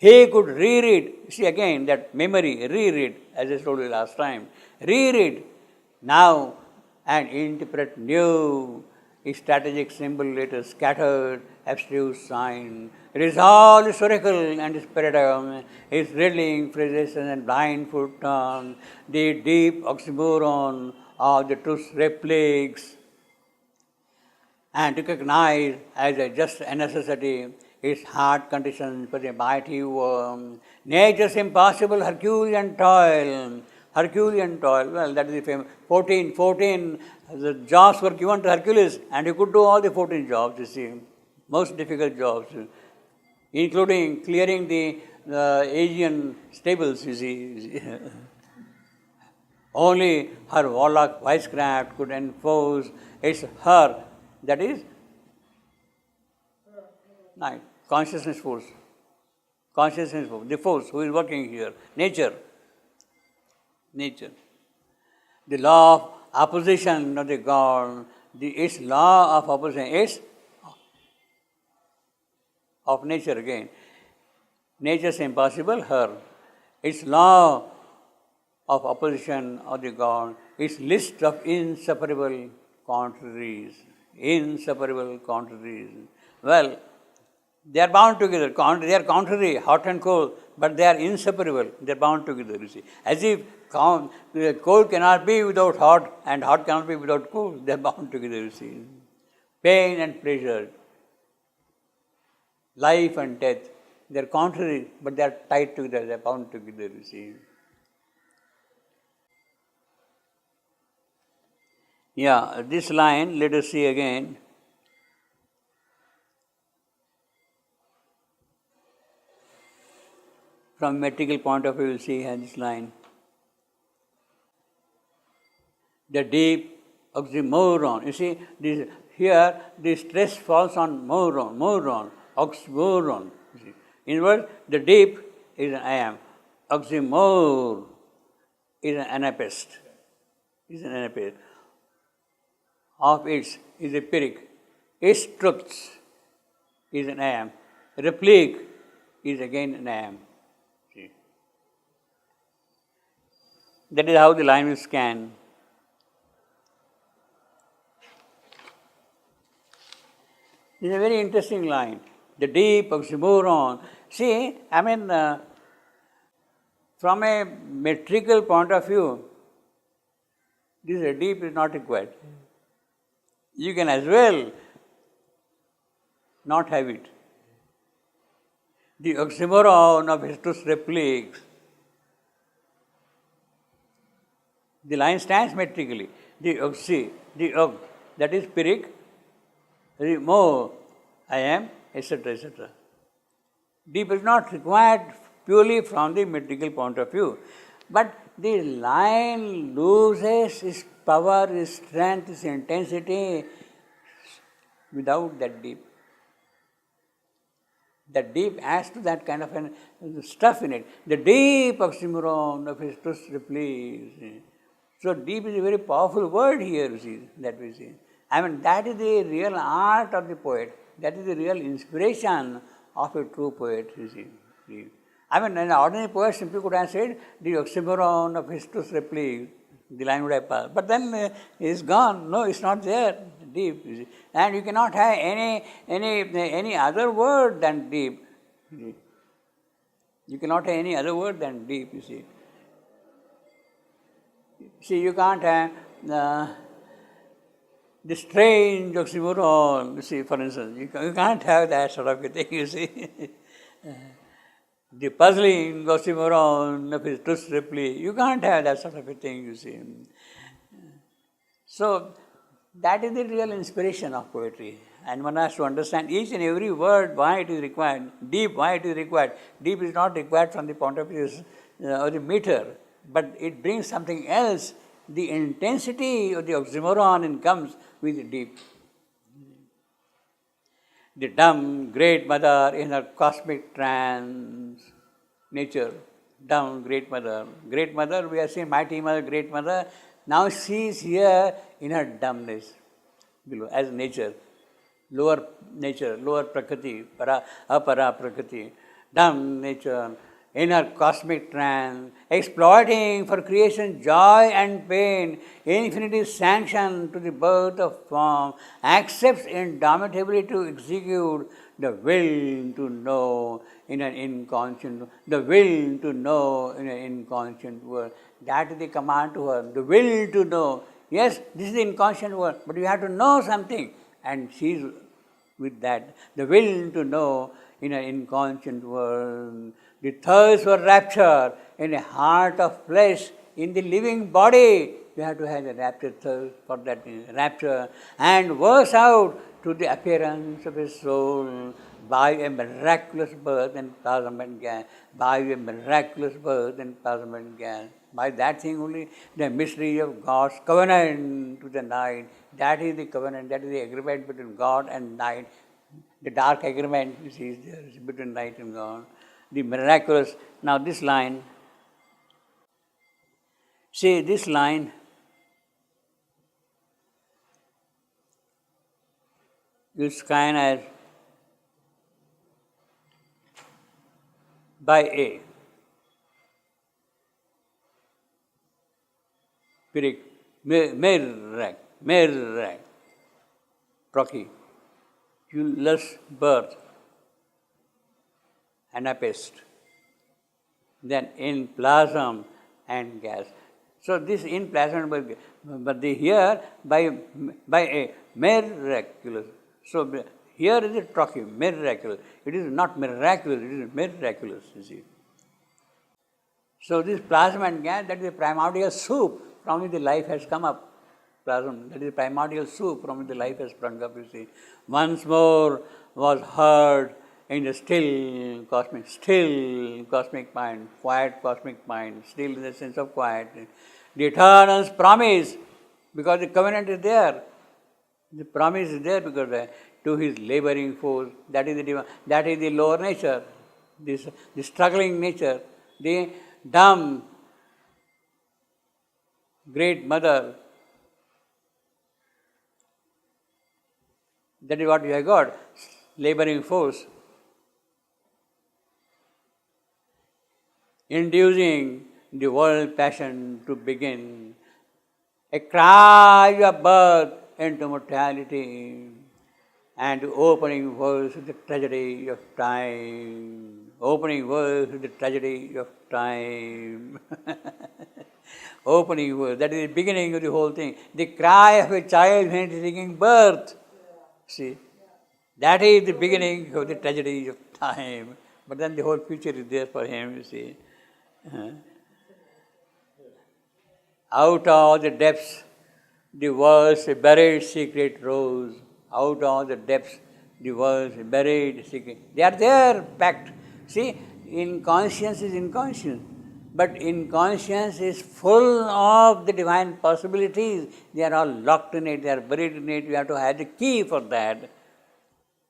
He could reread, see again that memory, reread, as I told you last time, reread now and interpret new strategic symbol later scattered absolute sign. It is all historical and its paradigm is riddling phrases and blind foot turn, the deep oxymoron of the truth repliques, and recognize as a just a necessity its hard conditions for the mighty worm. Nature's impossible Herculean toil. Herculean toil, well, that is the famous 14, the jobs were given to Hercules, and he could do all the 14 jobs, you see, most difficult jobs, including clearing the Asian stables, you see. Only her warlock wisecraft could enforce its her, that is, night, consciousness force, the force who is working here, nature. The law of opposition of the God, its law of opposition is of nature again. Nature's impossible, her. Its law of opposition of the God, its list of inseparable contraries. Well, they are bound together. They are contrary, hot and cold, but they are inseparable. They are bound together, you see. As if cold cannot be without hot, and hot cannot be without cold. They are bound together, you see. Pain and pleasure, life and death, they are contrary, but they are tied together. They are bound together, you see. Yeah, this line, let us see again. From metrical point of view, you will see this line. The deep oxymoron. You see, here the stress falls on moron, oxymoron. In other words, the deep is an I am. Oxymor is an anapest. Of its is a pyrrhic. Its truths is an I am. Replique is again an I am. That is how the line will scan. It is a very interesting line. The deep oxymoron. See, I mean, from a metrical point of view, this deep is not required. You can as well not have it. The oxymoron of Histus repliques. The line stands metrically. The oxy, that is pyrrhic, mo, I am, etc., etc. Deep is not required purely from the metrical point of view, but the line loses its power, its strength, its intensity without that deep. That deep adds to that kind of stuff in it. The deep oxymoron of Histus replies. So deep is a very powerful word here, you see, that we see. I mean, that is the real art of the poet. That is the real inspiration of a true poet, you see. I mean, an ordinary poet simply could have said, the oxymoron of Histus replies, the line would have passed. But then it's gone. No, it's not there, deep, you see. And you cannot have any other word than deep. You cannot have any other word than deep, you see. See, you can't have the strange oxymoron, you see, for instance. You can't have that sort of a thing, you see. The puzzling oxymoron of his truth reply, you can't have that sort of a thing, you see. So, that is the real inspiration of poetry. And one has to understand each and every word, why it is required. Deep, why it is required. Deep is not required from the point of view of the meter, but it brings something else. The intensity of the oxymoron comes with the deep. The dumb great mother in her cosmic trance, nature, dumb great mother. Great mother, we are saying mighty mother, great mother. Now she is here in her dumbness, below, as nature, lower nature, lower prakriti, apara prakriti. dumb nature, in her cosmic trance, exploiting for creation joy and pain, infinity sanction to the birth of form, accepts indomitably to execute the will to know in an inconscient, the will to know in an inconscient world. That is the command to her, the will to know. Yes, this is the inconscient world, but you have to know something. And she is with that, the will to know in an inconscient world, the thirst for rapture in a heart of flesh, in the living body. You have to have a rapture thirst for that rapture, and works out to the appearance of a soul by a miraculous birth and plasma and gas, by a miraculous birth and plasma and gas. By that thing only, the mystery of God's covenant to the night. That is the covenant, that is the agreement between God and night. The dark agreement you see is there between night and God. The miraculous. Now this line, see this line is kind as by A. Pirik, Merak, Proki, Ulus birth, Anapest, then in plasm and gas. So this in plasm, but the here by a miraculous. So here is a trochee, miraculous. It is not miraculous, it is miraculous, you see. So this plasma and gas, that is the primordial soup from which the life has come up. Plasma, that is the primordial soup from which the life has sprung up, you see. Once more was heard in the still cosmic mind, quiet cosmic mind, still in the sense of quiet. The eternal's promise, because the covenant is there. The promise is there because to his laboring force, that is the lower nature, the struggling nature, the dumb great mother. That is what we have got, laboring force. Inducing the world passion to begin, a cry of birth into mortality, and opening words to the tragedy of time. Opening words to the tragedy of time. Opening words, that is the beginning of the whole thing. The cry of a child when it is taking birth. See, that is the beginning of the tragedy of time. But then the whole future is there for him, you see. Out of the depths, the world's buried secret rose. Out of the depths, the world's buried secret. They are there, packed. See, inconscience is inconscience. But inconscience is full of the divine possibilities. They are all locked in it, they are buried in it. You have to have the key for that.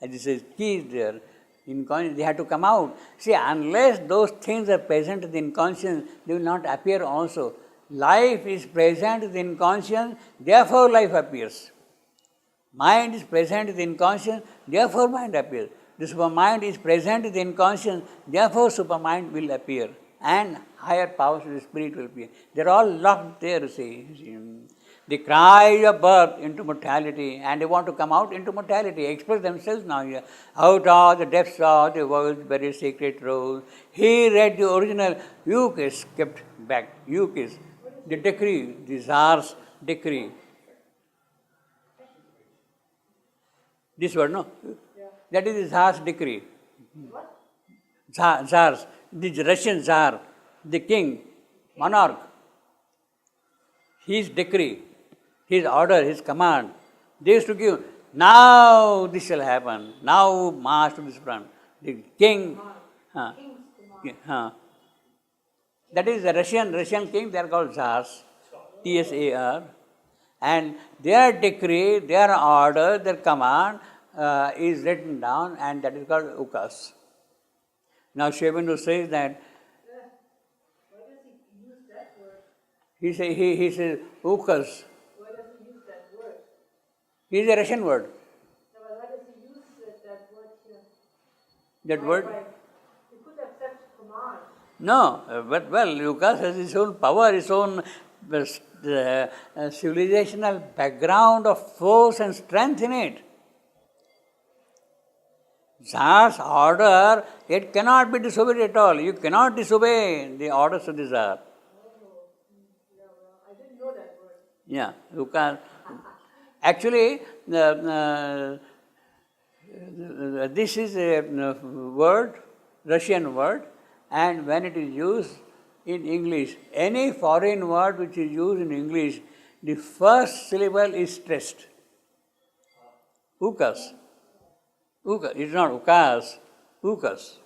As it says, key is there. Inconscience, they have to come out. See, unless those things are present in the inconscience, they will not appear also. Life is present in the inconscience, therefore life appears. Mind is present in the inconscience, therefore mind appears. The supermind is present in the inconscience, therefore supermind will appear. And higher powers of the spirit will appear. They are all locked there, see. The cry of birth into mortality, and they want to come out into mortality, express themselves now here. Out of the depths of the world's very sacred rose, he read the original ukase kept back. Ukase, the decree, the Tsar's decree. This word, no? That is the Tsar's decree. Tsar's, the Russian Tsar, the king, monarch, his decree, his order, his command. They used to give, now this shall happen, now march to this front. The king, that is the Russian king, they are called Tsars, Tsar. And their decree, their order, their command is written down, and that is called ukaz. Now Shevendra says that, why does he use that word? he says ukaz. Why does he use that word? It is a Russian word. No, but why does he use that word here? That word? He could No, but well, Lucas has his own power, his own civilizational background of force and strength in it. Tsar's order, it cannot be disobeyed at all. You cannot disobey the orders of the Tsar. I didn't know that word. Yeah, Lucas. Actually, this is a word, Russian word, and when it is used in English, any foreign word which is used in English, the first syllable is stressed. Ukas. Ukas. It's not ukas. Ukas.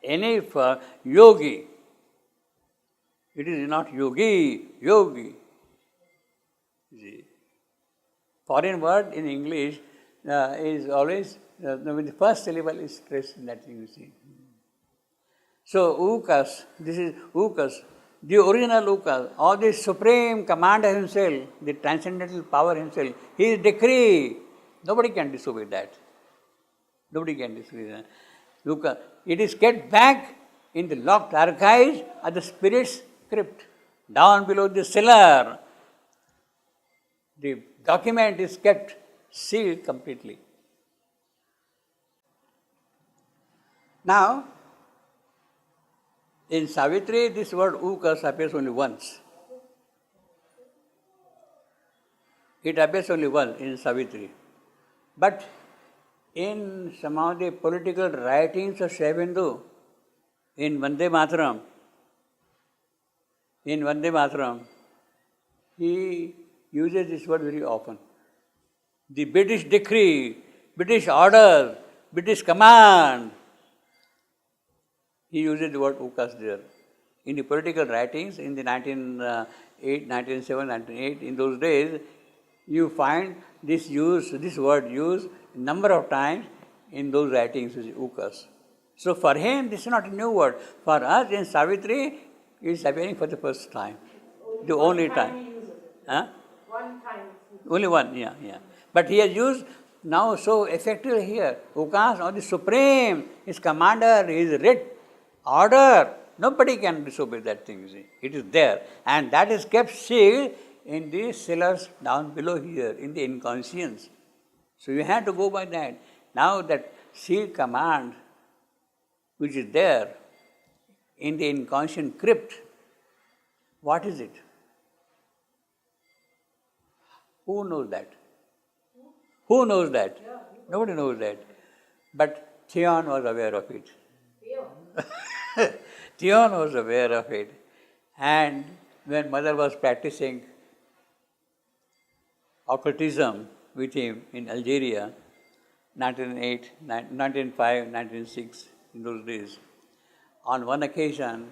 Any for yogi. It is not yogi. Yogi. See. Foreign word in English is always, the first syllable is stressed in that thing, you see. So, ukas, this is ukas, the original ukas, or the supreme commander himself, the transcendental power himself, his decree, nobody can disobey that. Nobody can disobey that. Ukas, it is kept back in the locked archives of the spirit's crypt, down below the cellar. The document is kept sealed completely. Now, in Savitri, this word ukas appears only once. It appears only once in Savitri. But in some of the political writings of Sriaurobindo, in Vande Mataram, he uses this word very often. The British decree, British order, British command. He uses the word ukas there. In the political writings in the 1908, 1907, 1908, in those days, you find this word used a number of times in those writings, ukas. So for him, this is not a new word. For us, in Savitri, it is appearing for the first time. The only time. Huh? One time. Only one, yeah. But he has used now so effectively here. Ukas or the supreme, his commander, his writ, order. Nobody can disobey that thing, you see. It is there. And that is kept sealed in the cellars down below here, in the inconscience. So you have to go by that. Now that sealed command, which is there in the inconscient crypt, what is it? Who knows that? Who knows that? Nobody knows that. But Theon was aware of it. Theon was aware of it. And when mother was practicing occultism with him in Algeria, 1908, 1905, 1906, in those days, on one occasion,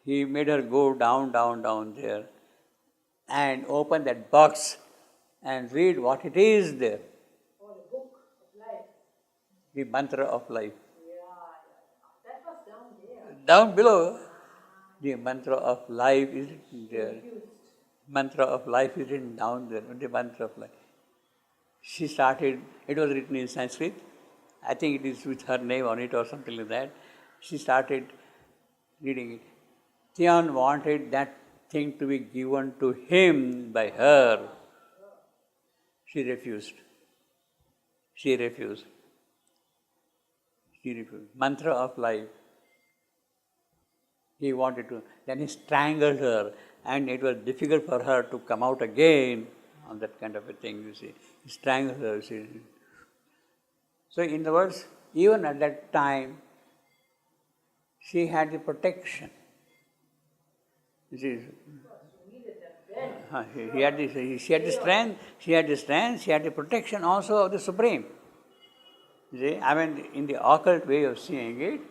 he made her go down there and open that box and read what it is there. Oh, the book of life. The mantra of life. Yeah. That was down there. Down below, the mantra of life is written there. Mantra of life is written down there, the mantra of life. She started, it was written in Sanskrit. I think it is with her name on it or something like that. She started reading it. Theon wanted that thing to be given to him by her. She refused. Mantra of life. He wanted to. Then he strangled her, and it was difficult for her to come out again on that kind of a thing, you see. He strangled her, you see. So, in other words, even at that time, she had the protection. You see, she had the strength, she had the protection also of the Supreme. You see, I mean, in the occult way of seeing it,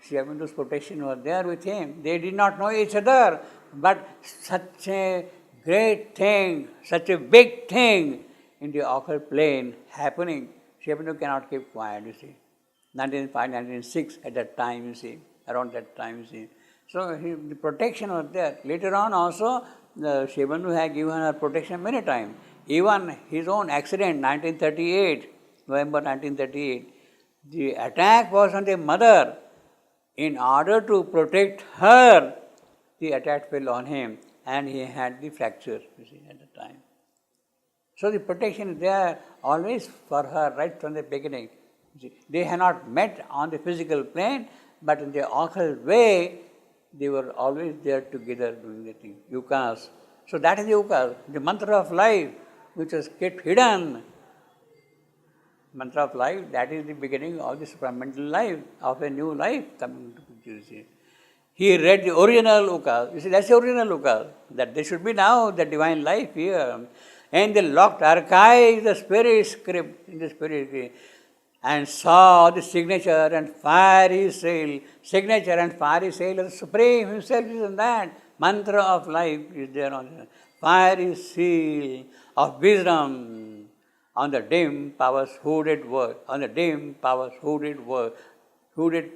Sriaurobindo's protection was there with him. They did not know each other, but such a great thing, such a big thing in the occult plane happening, Sriaurobindo cannot keep quiet, you see. 1905, 1906 at that time, you see, around that time, you see. So the protection was there. Later on also, Sriaurobindo had given her protection many times. Even his own accident, 1938, November 1938, The attack was on the mother. In order to protect her, the attack fell on him and he had the fracture, you see, at the time. So the protection is there always for her right from the beginning. You see, they had not met on the physical plane, but in the occult way, they were always there together doing the thing, yukas. So that is the yukas, the mantra of life, which was kept hidden. Mantra of life, that is the beginning of the supramental life, of a new life coming to picture. He read the original ukas. You see, that's the original ukas. That there should be now the divine life here. And the locked archive, the spirit script, in the spirit, and saw the signature and fiery seal. Signature and fiery seal of the Supreme Himself is in that. Mantra of life is there on the fiery seal of wisdom on the dim powers hooded word, on the dim powers hooded word, hooded,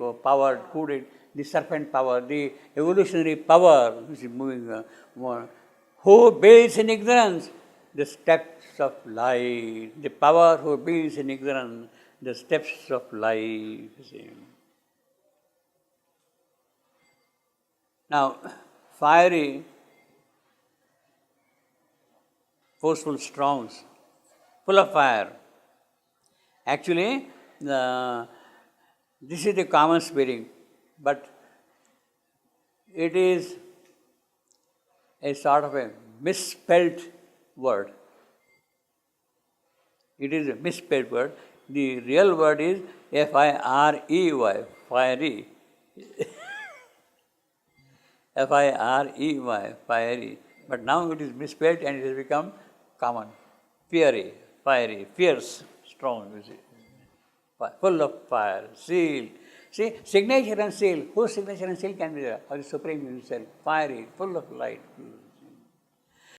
the serpent power, the evolutionary power which is moving, who builds in ignorance the steps of light, the power who builds in ignorance the steps of life. Now, fiery, forceful, strong, full of fire. Actually, this is the common spirit, but it is a sort of a misspelled word. It is a misspelled word. The real word is F-I-R-E-Y, fiery. F-I-R-E-Y, fiery. But now it is misspelled and it has become common. Fiery, fiery, fierce, strong, you see. Full of fire, seal. See, signature and seal. Whose signature and seal can be there? Or the Supreme Himself. Fiery, full of light.